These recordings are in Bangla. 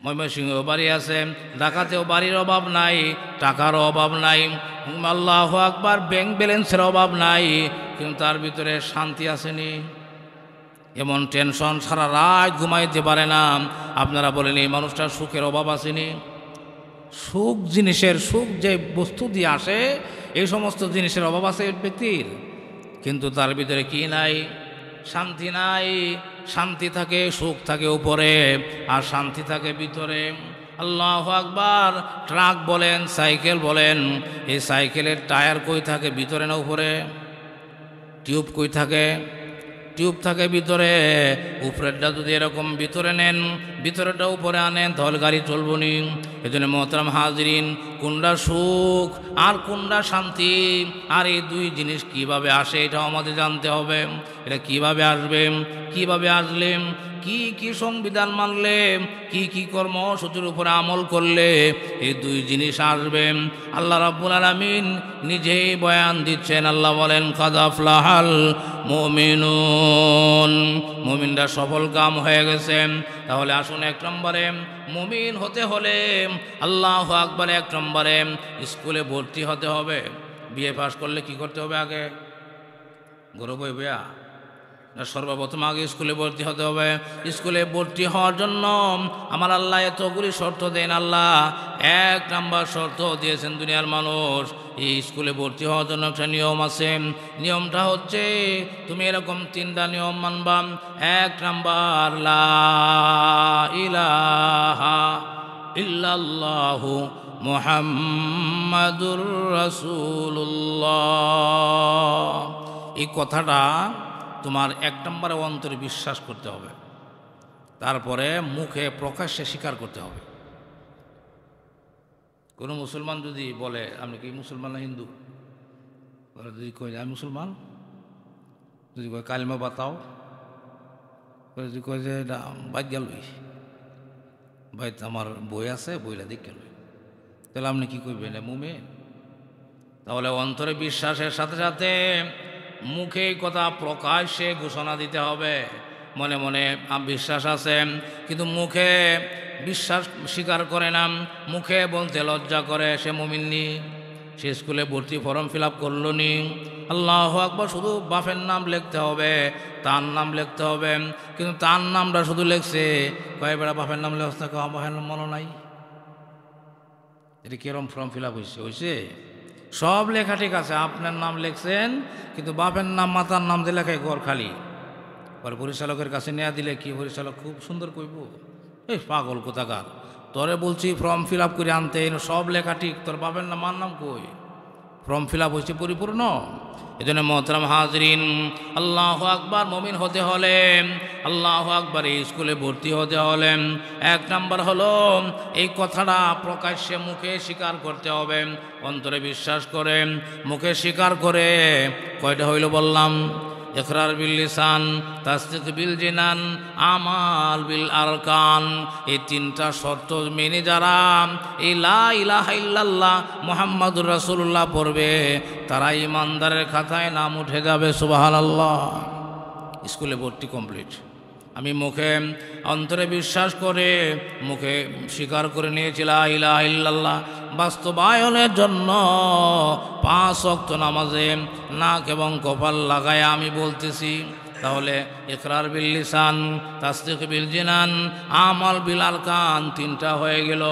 ময়মনসিংহেও বাড়ি আছে, ঢাকাতেও বাড়ির অভাব নাই, টাকারও অভাব নাই, আল্লাহু আকবার, ব্যাংক ব্যালেন্সের অভাব নাই, কিন্তু তার ভিতরে শান্তি আসেনি। এমন টেনশন, সারা রাত ঘুমাইতে পারে না। আপনারা বলেন এই মানুষটার সুখের অভাব আসেনি? সুখ জিনিসের, সুখ যে বস্তু দিয়ে আসে, এই সমস্ত জিনিসের অভাব আছে ব্যক্তির, কিন্তু তার ভিতরে কি নাই? শান্তি নাই। শান্তি থাকে, সুখ থাকে উপরে, আর শান্তি থাকে ভিতরে। আল্লাহু আকবার। ট্রাক বলেন, সাইকেল বলেন, এই সাইকেলের টায়ার কই থাকে? ভিতরে না উপরে? টিউব কই থাকে? টিউব থাকে ভিতরে। উপরেরটা যদি এরকম ভিতরে নেন, ভিতরেটা উপরে আনেন, তাহলে গাড়ি চলবো নি। এই জন্য মোহতারাম হাজরিন, কোনটা সুখ আর কোনটা শান্তি, আর এই দুই জিনিস কিভাবে আসে এটাও আমাদের জানতে হবে। এটা কিভাবে আসবে, কিভাবে আসলে, কি কি সংবিধান মানলে, কি কি কর্মসূচির উপরে আমল করলে এই দুই জিনিস আসবে, আল্লাহ রাব্বুল আলামিন নিজেই বয়ান দিচ্ছেন। আল্লাহ বলেন, কাদ আফলাহাল মুমিনুন, মুমিনরা সফল কাম হয়ে গেছে। তাহলে আসুন, এক নম্বরে মুমিন হতে হলে আল্লাহু আকবার, এক নম্বরে স্কুলে ভর্তি হতে হবে। বিএ পাস করলে কি করতে হবে? আগে গরু বই বইয়া সর্বপ্রথম আগে স্কুলে ভর্তি হতে হবে। স্কুলে ভর্তি হওয়ার জন্য আমার আল্লাহ এতগুলি শর্ত দেন। আল্লাহ এক নাম্বার শর্ত দিয়েছেন, দুনিয়ার মানুষ, এই স্কুলে ভর্তি হওয়ার জন্য একটা নিয়ম আছে। নিয়মটা হচ্ছে, তুমি এরকম তিনটা নিয়ম মানবা। এক নাম্বার, লা ইলাহা ইল্লাল্লাহু মুহাম্মাদুর রাসূলুল্লাহ। এই কথাটা তোমার এক নম্বরে অন্তরে বিশ্বাস করতে হবে, তারপরে মুখে প্রকাশ্যে স্বীকার করতে হবে। কোনো মুসলমান যদি বলে আপনি কি মুসলমান না হিন্দু, যদি কই আমি মুসলমান, যদি কয় কালিমা বাতাও, যদি কয় যে বাইক গেলই, বাইত আমার বই আছে, বইটা দিক গেল, তাহলে আপনি কি করবেন? মুমিন। তাহলে অন্তরে বিশ্বাসের সাথে সাথে মুখে কথা প্রকাশ্যে ঘোষণা দিতে হবে। মনে মনে বিশ্বাস আছে, কিন্তু মুখে বিশ্বাস স্বীকার করে না, মুখে বলতে লজ্জা করে, সে মুমিন নি। সে স্কুলে ভর্তি ফর্ম ফিল আপ করল নি। আল্লাহু আকবার। শুধু বাপের নাম লিখতে হবে, তার নাম লিখতে হবে, কিন্তু তার নামটা শুধু লিখছে, কয় বেড়া বাপের নাম লেখছে, বাপের নাম মনে নাই। এটা কিরম ফর্ম ফিল আপ হয়েছে? সব লেখা ঠিক আছে, আপনার নাম লিখছেন, কিন্তু বাপের নাম মাতার নাম দিয়ে লেখায় ঘর খালি। পরে পরিচালকের কাছে নেওয়া দিলে কি পরিচালক খুব সুন্দর কইব, এই পাগল কোথাকার, তোরে বলছি ফর্ম ফিল আপ করে আনতে, সব লেখা ঠিক, তোর বাপের নাম মার নাম কই? ফর্ম ফিল আপ হয়েছে পরিপূর্ণ। এই জন্য মোহতারাম হাজরিন, আল্লাহু আকবার, মুমিন হতে হলে, আল্লাহু আকবার, এই স্কুলে ভর্তি হতে হলে এক নাম্বার হলো এই কথাটা প্রকাশ্যে মুখে স্বীকার করতে হবে, অন্তরে বিশ্বাস করে, মুখে স্বীকার করে। কয়টা হইল বললাম? ইকরার বিল লিসান, তাসদিক বিল জিনান, আমাল বিল আরকান। এই তিনটা শর্ত মেনে যারা এই লা ইলাহা ইল্লাল্লাহ মুহাম্মাদুর রাসূলুল্লাহ পড়বে, তারা ইমানদারের খাতায় নাম উঠে যাবে। সুবহানাল্লাহ। স্কুলে ভর্তি কমপ্লিট। আমি মুখে অন্তরে বিশ্বাস করে, মুখে স্বীকার করে নিয়েছি লা ইলাহা ইল্লাল্লাহ। বাস্তবায়নের জন্য 5 ওয়াক্ত নামাজে নাক এবং কপাল লাগায় আমি বলতেছি। তাহলে ইকরার বিল লিসান, তাসদিক বিল জিনান, আমাল বিল আরকান, তিনটা হয়ে গেল।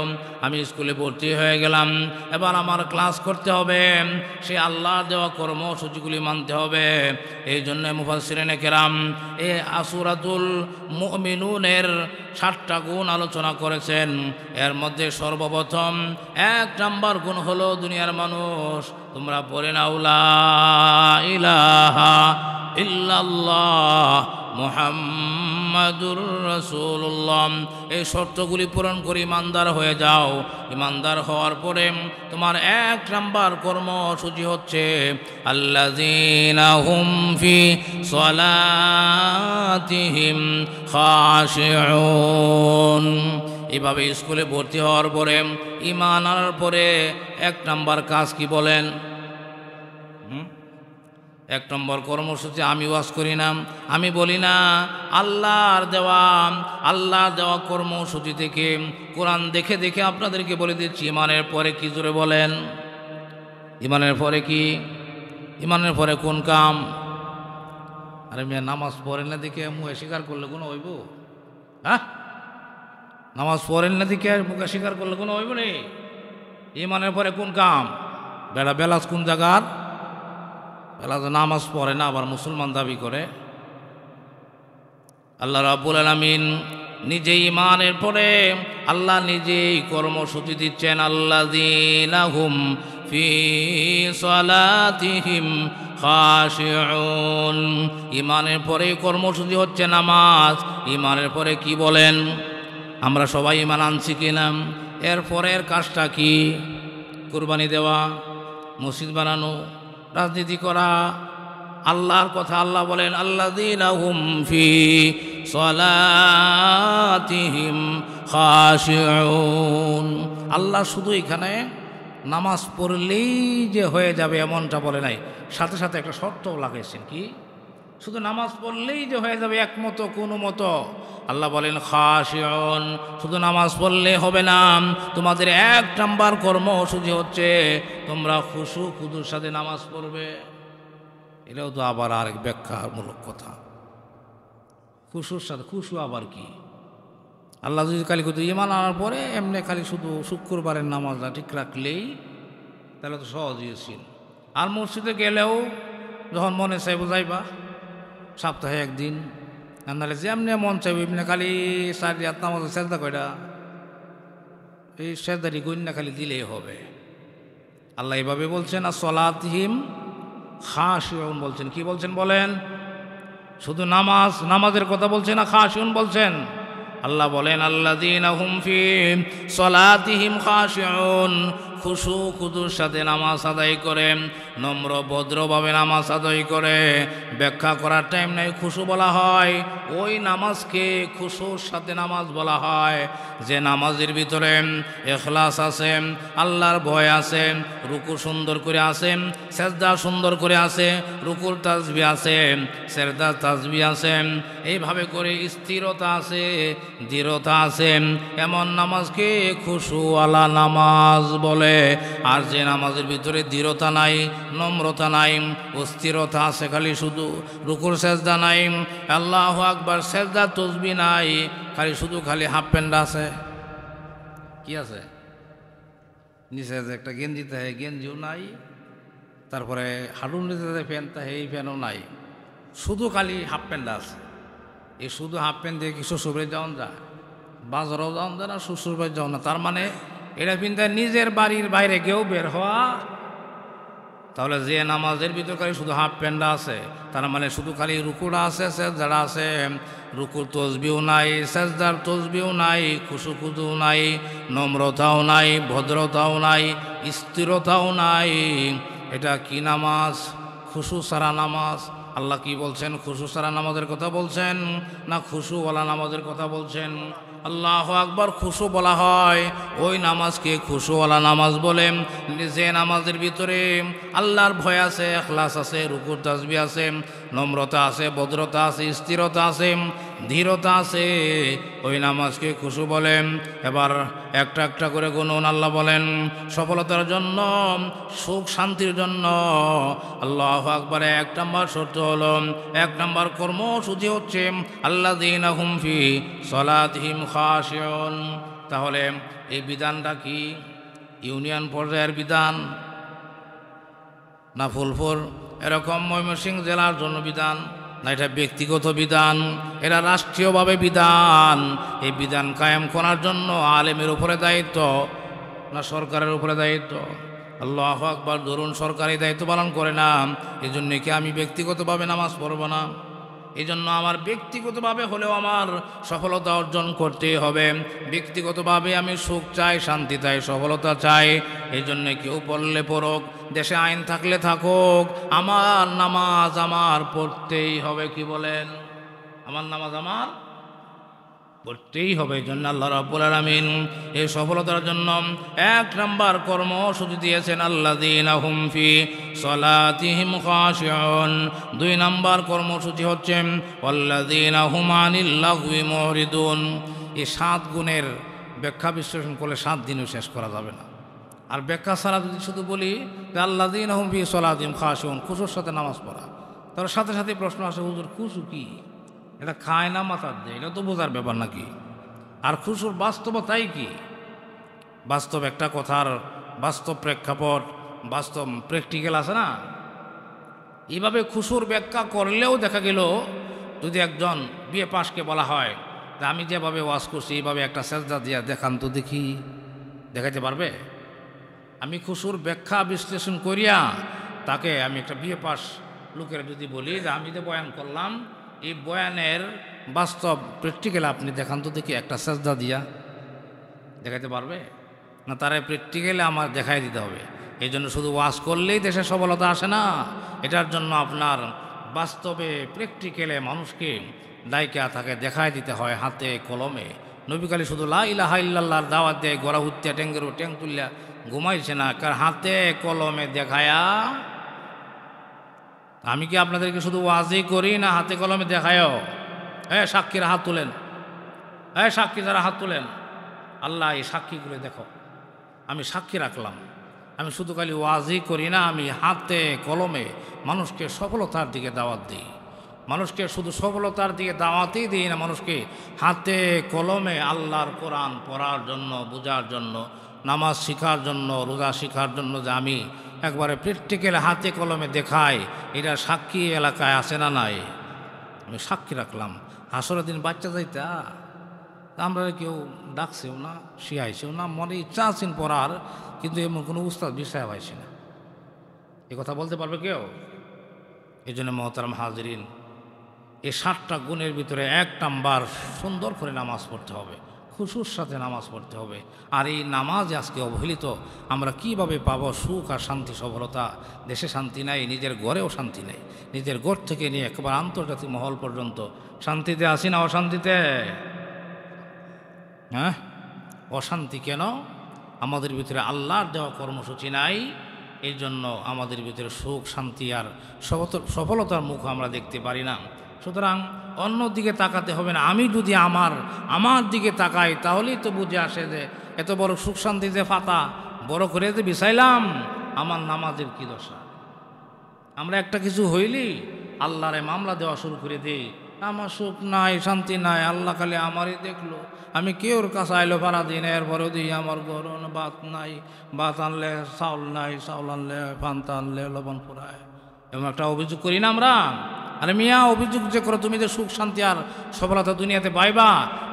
আমি স্কুলে ভর্তি হয়ে গেলাম। এবার আমার ক্লাস করতে হবে, সে আল্লাহর দেওয়া কর্মসূচিগুলি মানতে হবে। এই জন্য মুফাসসিরিনে কেরাম এই সূরাতুল মুমিনুনের 7টা গুণ আলোচনা করেছেন। এর মধ্যে সর্বপ্রথম 1 নাম্বার গুণ হলো, দুনিয়ার মানুষ তোমরা পড়ে নাও লা ইলাহা ইল্লাল্লাহ মুহাম্মাদুর রাসূলুল্লাহ। এই শর্তগুলি পূরণ করে ইমানদার হয়ে যাও। ইমানদার হওয়ার পরে তোমার 1 নাম্বার কর্মসূচি হচ্ছে আল্লাযীনা হুম ফি সালাতিহিম খাশিউন। এভাবে স্কুলে ভর্তি হওয়ার পরে, ঈমান আনার পরে 1 নাম্বার কাজ কি বলেন? এক নম্বর কর্মসূচি আমি ওয়াজ করি না, আমি বলি না, আল্লাহর দেওয়া কর্মসূচি থেকে কোরআন দেখে দেখে আপনাদেরকে বলে দিচ্ছি। ইমানের পরে কি জোরে বলেন? ইমানের পরে কি? ইমানের পরে কোন কাম? আরে মেয়ে, নামাজ পড়েন না দেখে মুখে স্বীকার করলে কোনো হইব? হ্যাঁ, নামাজ পড়েন না দেখে মুখে স্বীকার করলে কোনো হইব নি? ইমানের পরে কোন কাম? বেলাস কোন জায়গার? বেলাস নামাজ পড়ে না, আবার মুসলমান দাবি করে। আল্লাহ রাব্বুল আলামিন নিজেই ইমানের পরে আল্লাহ নিজেই কর্মসূচি দিচ্ছেন। আল্লাযীনা হুম ফি সালাতিহিম খাশিউন। ইমানের পরে কর্মসূচি হচ্ছে নামাজ। ইমানের পরে কি বলেন? আমরা সবাই ইমান আনছি কিনা? এরপরের কাজটা কি? কুরবানি দেওয়া, মসজিদ বানানো, রাজনীতি করা, আল্লাহর কথা। আল্লাহ বলেন আল্লাযীনা হুম ফি সালাতিহিম খাশিউন। আল্লাহ শুধু এখানে নামাজ পড়লেই যে হয়ে যাবে এমনটা বলে নাই, সাথে সাথে একটা শর্তও লাগাইছেন। কি? শুধু নামাজ পড়লেই যে হয়ে যাবে একমতো কোনো মতো? আল্লাহ বলেন খাশিউন। শুধু নামাজ পড়লে হবে না, তোমাদের এক নাম্বার কর্মসূচি হচ্ছে তোমরা খুশু খুদুর সাথে নামাজ পড়বে। এটাও তো আবার আরেক ব্যাখ্যামূলক কথা। খুশুর সাথে, খুশু আবার কি? আল্লাহ যদি খালি কিন্তু ইমান আনার পরে এমনি খালি শুধু শুক্রবারের নামাজটা ঠিক রাখলেই তাহলে তো সহজই ছিল। আর মসজিদে গেলেও যখন মনে চাইব যাইবা, সপ্তাহে একদিন, আর নাহলে যেমনি মন চাইব এমনি খালি 4 রাত নামাজ সেজদা কয়টা, এই সেজদারি গণ্যা খালি দিলেই হবে। আল্লাহ এভাবে বলছেন আর সলাতহিম খাশিউন বলছেন। কি বলছেন বলেন? শুধু নামাজের কথা বলছেন না, খাশিউন বলছেন। আল্লাহ বলেন আল্লাযীনা হুম ফি সালাতিহিম খাশিউন। খুশু খুদুর সাথে নামাজ আদায় করে, নম্র ভদ্রভাবে নামাজ আদায় করে। ব্যাখ্যা করার টাইম নাই। খুশু বলা হয় ওই নামাজকে, খুশুর সাথে নামাজ বলা হয় যে নামাজের ভিতরে ইখলাস আছে, আল্লাহর ভয় আছে, রুকু সুন্দর করে আছে, সেজদা সুন্দর করে আছে, রুকুর তাসবিহ আছে, সেজদার তাসবিহ আছে, এইভাবে করে স্থিরতা আছে, দৃঢ়তা আছে, এমন নামাজকে খুশুওয়ালা নামাজ বলে। আর যে নামাজের ভিতরে দৃঢ়তা নাই, নম্রতা নাই, অস্থিরতা আছে, খালি শুধু রুকুর সেজদা নাই, আল্লাহু আকবার সেজদা তসবিহ নাই, খালি শুধু খালি হাফ প্যান্ট আছে। কি আছে? নিচে যে একটা গেঞ্জি থাকে, গেঞ্জিও নাই, তারপরে হাঁটুর নিচে যে ফ্যান থাকে এই ফ্যানও নাই, শুধু খালি হাফ প্যান্ট আছে। এই শুধু হাফ প্যান্ট দিয়ে কি শ্বশুরবাড়ি যাওয়া যায়? বাজারও যাওয়া যায় না, শ্বশুরবাড়ি যাওয়া না। তার মানে এটা কিন্তু নিজের বাড়ির বাইরে কেউ বের হওয়া। তাহলে যে নামাজের ভিতর খালি শুধু হাফ প্যান্ট আছে, তার মানে শুধু খালি রুকুটা আছে, সেজদাটা আছে, রুকুর তসবিও নাই, সেজদার তসবিও নাই, খুশু খুদুও নাই, নম্রতাও নাই, ভদ্রতাও নাই, স্থিরতাও নাই। এটা কি নামাজ? খুশু সারা নামাজ। আল্লাহ কি বলছেন? খুশু সারা নামাজের কথা বলছেন না খুশুওয়ালা নামাজের কথা বলছেন? আল্লাহু আকবার। খুশু বলা হয় ওই নামাজকে খুশুওয়ালা নামাজ বলে যে নামাজের ভিতরে আল্লাহর ভয় আছে, ইখলাস আছে, রুকুর তাসবিহ আছে, নম্রতা আছে, ভদ্রতা আছে, স্থিরতা আছে, ধীরতা আছে, ওই নামাজকে খুশু বলেন। এবার একটা একটা করে গুনুন। আল্লাহ বলেন সফলতার জন্য, সুখ শান্তির জন্য আল্লাহু আকবার 1 নম্বর শর্ত হলো, 1 নম্বর কর্মসূচি হচ্ছে আল্লাযীনা হুম ফি সালাতিহিম খাশিউন। তাহলে এই বিধানটা কি ইউনিয়ন পর্যায়ের বিধান না ফুলপুর এরকম ময়মনসিংহ জেলার জন্য বিধান, না এটা ব্যক্তিগত বিধান? এরা রাষ্ট্রীয়ভাবে বিধান। এই বিধান কায়েম করার জন্য আলেমের উপরে দায়িত্ব না সরকারের উপরে দায়িত্ব? আল্লাহু আকবার। ধরুন সরকারি দায়িত্ব পালন করে না, এই জন্য কি আমি ব্যক্তিগতভাবে নামাজ পড়ব না? এই জন্য আমার ব্যক্তিগতভাবে হলেও আমার সফলতা অর্জন করতে হবে। ব্যক্তিগতভাবে আমি সুখ চাই, শান্তি চাই, সফলতা চাই। এই জন্য কেউ পড়লে পড়ুক, দেশে আইন থাকলে থাকুক, আমার নামাজ আমার পড়তেই হবে। কি বলেন? আমার নামাজ আমার করতেই হবে। এই জন্য আল্লাহ রাব্বুল আলামিন এই সফলতার জন্য 1 নাম্বার কর্মসূচি দিয়েছেন, আল্লাযীনা হুম ফি সলাতিহিম খাশিউন। 2 নাম্বার কর্মসূচি হচ্ছে ওয়াল্লাযীনা হুম আনিল লাগওয়ি মুরিদুন। এই 7 গুণের ব্যাখ্যা বিশ্লেষণ করলে 7 দিনও শেষ করা যাবে না। আর ব্যাখ্যা ছাড়া যদি শুধু বলি যে আল্লাযীনা হুম ফি সলাতিহিম খাশিউন, খুশুর সাথে নামাজ পড়া, তার সাথে সাথে প্রশ্ন আসে, হুজুর খুশু কি? এটা খায় না মাথার দেয়, এটা তো বোঝার ব্যাপার নাকি? আর খুশুর বাস্তবতাই কি? বাস্তব একটা কথার বাস্তব প্রেক্ষাপট, বাস্তব প্র্যাকটিক্যাল আছে না? এইভাবে খুশুর ব্যাখ্যা করলেও দেখা গেল যদি একজন বিএ পাশকে বলা হয় যে আমি যেভাবে ওয়াজ করছি এইভাবে একটা সেজদা দিয়া দেখান তো দেখি, দেখাইতে পারবে? আমি খুশুর ব্যাখ্যা বিশ্লেষণ করিয়া তাকে আমি একটা বিএ পাশ লোকের যদি বলি যে আমি যে বয়ান করলাম এই বয়ানের বাস্তব প্র্যাকটিক্যাল আপনি দেখান তো দেখি একটা সেজদা দিয়া, দেখাইতে পারবে না? তারা প্র্যাকটিক্যালে আমার দেখাই দিতে হবে। এই জন্য শুধু ওয়াজ করলেই দেশে সফলতা আসে না, এটার জন্য আপনার বাস্তবে প্র্যাকটিক্যালে মানুষকে দায়িকা তাকে দেখাই দিতে হয় হাতে কলমে। নবী কালী শুধু লা ইলাহা ইল্লাল্লাহর দাওয়াত দেয়, গড়া হুত্যা ট্যাঙ্গেরও ট্যাং তুলিয়া ঘুমাইছে না, কার হাতে কলমে দেখায়া। আমি কি আপনাদেরকে শুধু ওয়াজই করি না হাতে কলমে দেখায়ও? সাক্ষীরা হাত তুলেন, সাক্ষী যারা হাত তুলেন, আল্লাহ এই সাক্ষীগুলো দেখো, আমি সাক্ষী রাখলাম। আমি শুধু খালি ওয়াজই করি না, আমি হাতে কলমে মানুষকে সফলতার দিকে দাওয়াত দিই। মানুষকে শুধু সফলতার দিকে দাওয়াতই দিই না, মানুষকে হাতে কলমে আল্লাহর কোরআন পড়ার জন্য, বোঝার জন্য, নামাজ শিখার জন্য, রোজা শিখার জন্য যে আমি একবারে প্র্যাকটিক্যাল হাতে কলমে দেখাই, এটা সাক্ষী এলাকায় আসে না? নাই, আমি সাক্ষী রাখলাম। হাসরের দিন বাচ্চা যাইতা আমরা কেউ ডাকছেও না, শিয়াইছেও না, মনে ইচ্ছা আছেন পড়ার, কিন্তু এমন কোনো উস্তাদ বিষয় পাইছে না। এ কথা বলতে পারবে কেউ? এই জন্য মহতারাম হাজরিন, এই 7টা গুণের ভিতরে 1 নাম্বার সুন্দর করে নামাজ পড়তে হবে, খুশুর সাথে নামাজ পড়তে হবে। আর এই নামাজে আজকে অবহেলিত। আমরা কিভাবে পাবো সুখ আর শান্তি, সফলতা? দেশে শান্তি নাই, নিজের ঘরেও শান্তি নেই। নিজের ঘর থেকে নিয়ে একেবারে আন্তর্জাতিক মহল পর্যন্ত শান্তিতে আসি না অশান্তিতে? হ্যাঁ, অশান্তি কেন? আমাদের ভিতরে আল্লাহর দেওয়া কর্মসূচি নাই। এই জন্য আমাদের ভিতরে সুখ শান্তি আর সফলতার মুখ আমরা দেখতে পারি না। সুতরাং অন্য দিকে তাকাতে হবে না। আমি যদি আমার দিকে তাকাই তাহলেই তো বুঝে আসে যে এত বড় সুখ শান্তি যে ফাতা বড় করে যে বিছাইলাম, আমার নামাজের কি দশা। আমরা একটা কিছু হইলি আল্লাহরে মামলা দেওয়া শুরু করে দিই, আমার সুখ নাই শান্তি নাই, আল্লাহ খালি আমারই দেখলো, আমি কেউর কাছে আইলো ভাড়া দিই না, এরপরেও দিই আমার গরম ভাত নাই, ভাত আনলে চাউল নাই, চাউল আনলে ফান্তা আনলে লবণ পোড়ায়, এমন একটা অভিযোগ করি না আমরা? আরে মিয়া, অভিযোগ যে করো তুমি যে সুখ শান্তি আর সফলতা দুনিয়াতে পাইবা,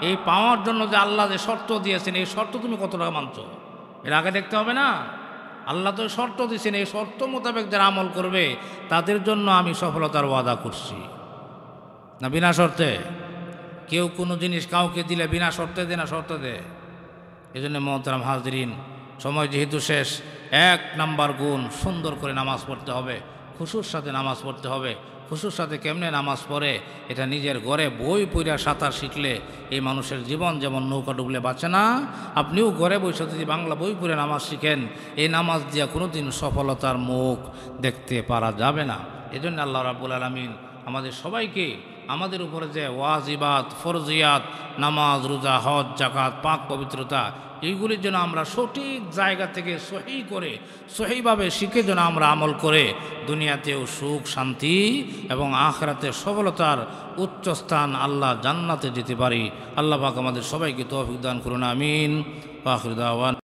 এই পাওয়ার জন্য যে আল্লাহ যে শর্ত দিয়েছেন, এই শর্ত তুমি কত টাকা মানছো এর আগে দেখতে হবে না? আল্লাহ তো শর্ত দিয়েছেন, এই শর্ত মোতাবেক যারা আমল করবে তাদের জন্য আমি সফলতার ওয়াদা করছি। না বিনা শর্তে? কেউ কোনো জিনিস কাউকে দিলে বিনা শর্তে দে না শর্তে দে? এই জন্য মোহতারাম হাজরিন, সময় যেহেতু শেষ, 1 নাম্বার গুণ সুন্দর করে নামাজ পড়তে হবে, খুশুর সাথে নামাজ পড়তে হবে। খুশুর সাথে কেমনে নামাজ পড়ে? এটা নিজের ঘরে বই পড়া সাঁতার শিখলে এই মানুষের জীবন যেমন নৌকা ডুবলে বাঁচে না, আপনিও ঘরে বসে যদি বাংলা বই পড়ে নামাজ শিখেন, এই নামাজ দিয়া কোনোদিন সফলতার মুখ দেখতে পারা যাবে না। এজন্য আল্লাহ রাব্বুল আলামিন আমাদের সবাইকে আমাদের উপরে যে ওয়াজিবাত, ফরজিয়াত, নামাজ, রোজা, হজ, যাকাত, পাক পবিত্রতা, এইগুলির জন্য আমরা সঠিক জায়গা থেকে সহিভাবে শিখে যেন আমরা আমল করে দুনিয়াতেও সুখ শান্তি এবং আখিরাতে সফলতার উচ্চস্থান আল্লাহ জান্নাতে যেতে পারি। আল্লাহ পাক আমাদের সবাইকে তৌফিক দান করুন, আমিন। ওয়া আখিরু দাওয়ানা।